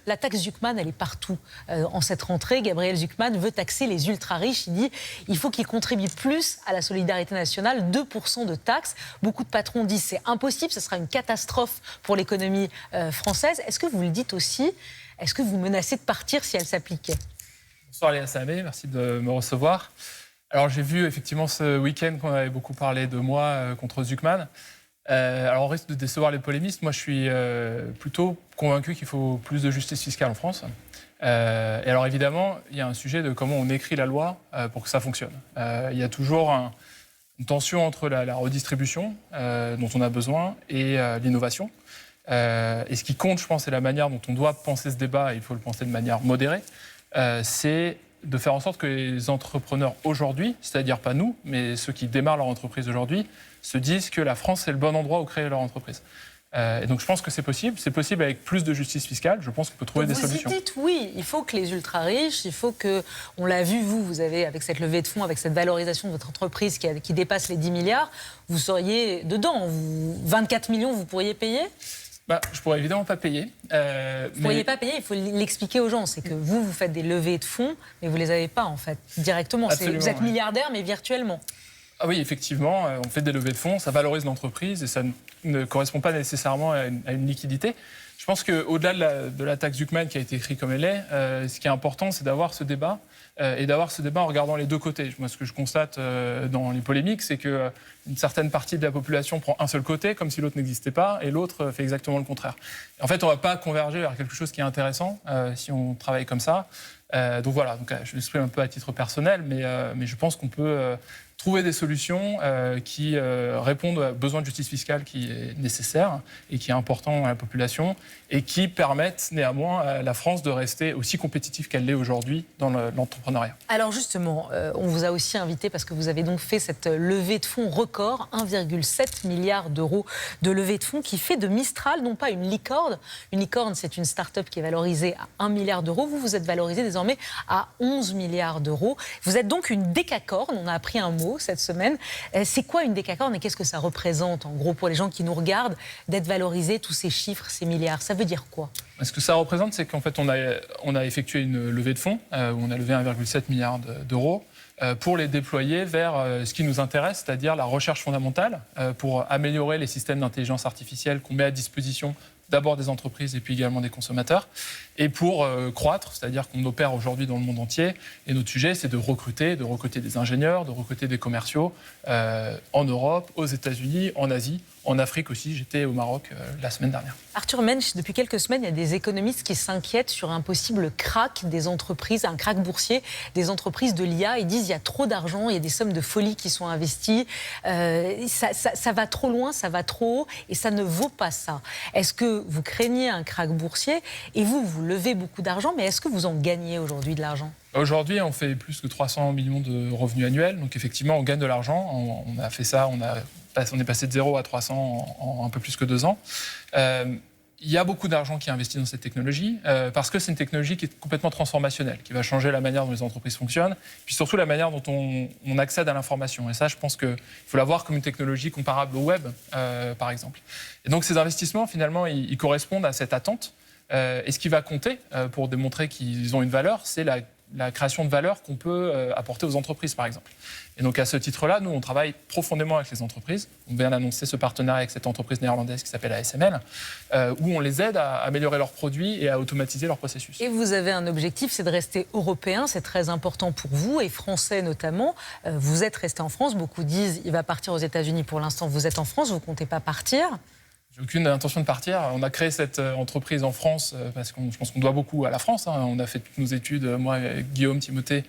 la taxe Zucman, elle est partout. En cette rentrée, Gabriel Zucman veut taxer les ultra-riches. Il dit qu'il faut qu'ils contribuent plus à la solidarité nationale, 2% de taxes. Beaucoup de patrons disent c'est impossible, ce sera une catastrophe pour l'économie française. Est-ce que vous le dites aussi? Est-ce que vous menacez de partir si elle s'appliquait? Bonsoir Léa Salamé, merci de me recevoir. Alors j'ai vu effectivement ce week-end qu'on avait beaucoup parlé de moi contre Zucman. Alors on risque de décevoir les polémistes. Moi je suis plutôt convaincu qu'il faut plus de justice fiscale en France. Et alors évidemment, il y a un sujet de comment on écrit la loi pour que ça fonctionne. Il y a toujours une tension entre la redistribution dont on a besoin et l'innovation. Et ce qui compte, je pense, c'est la manière dont on doit penser ce débat, et il faut le penser de manière modérée, c'est de faire en sorte que les entrepreneurs aujourd'hui, c'est-à-dire pas nous, mais ceux qui démarrent leur entreprise aujourd'hui, se disent que la France, c'est le bon endroit où créer leur entreprise. Et donc je pense que c'est possible avec plus de justice fiscale, je pense qu'on peut trouver des solutions. Vous dites oui, il faut que les ultra-riches, il faut que, on l'a vu, vous avez, avec cette levée de fonds, avec cette valorisation de votre entreprise qui dépasse les 10 milliards, vous seriez dedans, 24 millions, vous pourriez payer ? Je pourrais évidemment pas payer. Vous ne pourriez pas payer, il faut l'expliquer aux gens. C'est que vous faites des levées de fonds, mais vous ne les avez pas, en fait, directement. Vous êtes milliardaire, mais virtuellement. Ah oui, effectivement, on fait des levées de fonds, ça valorise l'entreprise et ça ne correspond pas nécessairement à une liquidité. Je pense qu'au-delà de la taxe Zucman qui a été écrite comme elle est, ce qui est important, c'est d'avoir ce débat et d'avoir ce débat en regardant les deux côtés. Moi, ce que je constate dans les polémiques, c'est qu'une certaine partie de la population prend un seul côté, comme si l'autre n'existait pas, et l'autre fait exactement le contraire. Et en fait, on ne va pas converger vers quelque chose qui est intéressant si on travaille comme ça. Donc voilà, je l'exprime un peu à titre personnel, mais je pense qu'on peut trouver des solutions qui répondent aux besoins de justice fiscale qui est nécessaire et qui est important à la population et qui permettent néanmoins à la France de rester aussi compétitive qu'elle l'est aujourd'hui dans l'entrepreneuriat. Alors justement, on vous a aussi invité parce que vous avez donc fait cette levée de fonds record, 1,7 milliard d'euros de levée de fonds qui fait de Mistral non pas une licorne. Une licorne, c'est une start-up qui est valorisée à 1 milliard d'euros. Vous êtes valorisé désormais à 11 milliards d'euros. Vous êtes donc une décacorne, on a appris un mot cette semaine. C'est quoi une décacorne et qu'est-ce que ça représente, en gros, pour les gens qui nous regardent, d'être valorisés, tous ces chiffres, ces milliards? Ça veut dire quoi? Ce que ça représente, c'est qu'en fait, on a effectué une levée de fonds, où on a levé 1,7 milliard d'euros, pour les déployer vers ce qui nous intéresse, c'est-à-dire la recherche fondamentale, pour améliorer les systèmes d'intelligence artificielle qu'on met à disposition d'abord des entreprises et puis également des consommateurs, et pour croître, c'est-à-dire qu'on opère aujourd'hui dans le monde entier. Et notre sujet, c'est de recruter des ingénieurs, de recruter des commerciaux en Europe, aux États-Unis, en Asie, en Afrique aussi. J'étais au Maroc la semaine dernière. Arthur Mensch, depuis quelques semaines, il y a des économistes qui s'inquiètent sur un possible krach des entreprises, un krach boursier des entreprises de l'IA. Ils disent qu'il y a trop d'argent, il y a des sommes de folie qui sont investies, ça va trop loin, ça va trop haut et ça ne vaut pas ça. Est-ce que vous craignez un krach boursier et vous levez beaucoup d'argent, mais est-ce que vous en gagnez aujourd'hui de l'argent? Aujourd'hui, on fait plus que 300 millions de revenus annuels, donc effectivement, on gagne de l'argent. On a fait ça, on est passé de 0 à 300 en un peu plus que 2 ans. Il y a beaucoup d'argent qui est investi dans cette technologie parce que c'est une technologie qui est complètement transformationnelle, qui va changer la manière dont les entreprises fonctionnent, puis surtout la manière dont on accède à l'information. Et ça, je pense qu'il faut la voir comme une technologie comparable au web, par exemple. Et donc, ces investissements, finalement, ils correspondent à cette attente. Et ce qui va compter pour démontrer qu'ils ont une valeur, c'est la création de valeur qu'on peut apporter aux entreprises, par exemple. Et donc, à ce titre-là, nous, on travaille profondément avec les entreprises. On vient d'annoncer ce partenariat avec cette entreprise néerlandaise qui s'appelle ASML, où on les aide à améliorer leurs produits et à automatiser leurs processus. Et vous avez un objectif, c'est de rester européen. C'est très important pour vous, et français notamment. Vous êtes resté en France. Beaucoup disent qu'il va partir aux États-Unis. Pour l'instant, vous êtes en France. Vous ne comptez pas partir? J'ai aucune intention de partir. On a créé cette entreprise en France parce que je pense qu'on doit beaucoup à la France. On a fait toutes nos études, moi, Guillaume, Timothée,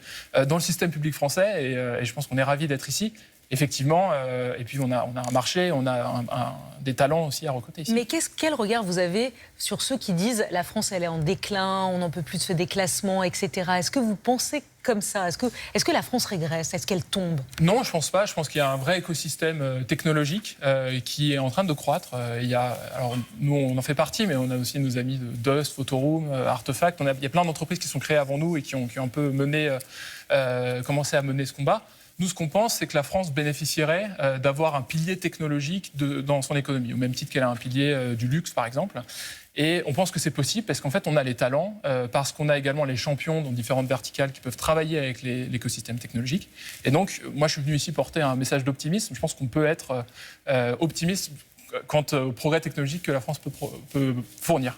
dans le système public français et je pense qu'on est ravis d'être ici. Effectivement, et puis on a un marché, on a des talents aussi à recruter ici. Mais quel regard vous avez sur ceux qui disent la France elle est en déclin, on n'en peut plus de ce déclassement, etc. Est-ce que vous pensez comme ça? Est-ce que la France régresse? Est-ce qu'elle tombe? Non, je pense pas. Je pense qu'il y a un vrai écosystème technologique qui est en train de croître. Alors nous, on en fait partie, mais on a aussi nos amis de Dust, Photoroom, Artefact. Il y a plein d'entreprises qui sont créées avant nous et qui ont un peu commencé à mener ce combat. Nous, ce qu'on pense, c'est que la France bénéficierait d'avoir un pilier technologique dans son économie, au même titre qu'elle a un pilier du luxe, par exemple. Et on pense que c'est possible parce qu'en fait, on a les talents, parce qu'on a également les champions dans différentes verticales qui peuvent travailler avec l'écosystème technologique. Et donc, moi, je suis venu ici porter un message d'optimisme. Je pense qu'on peut être optimiste quant au progrès technologique que la France peut fournir.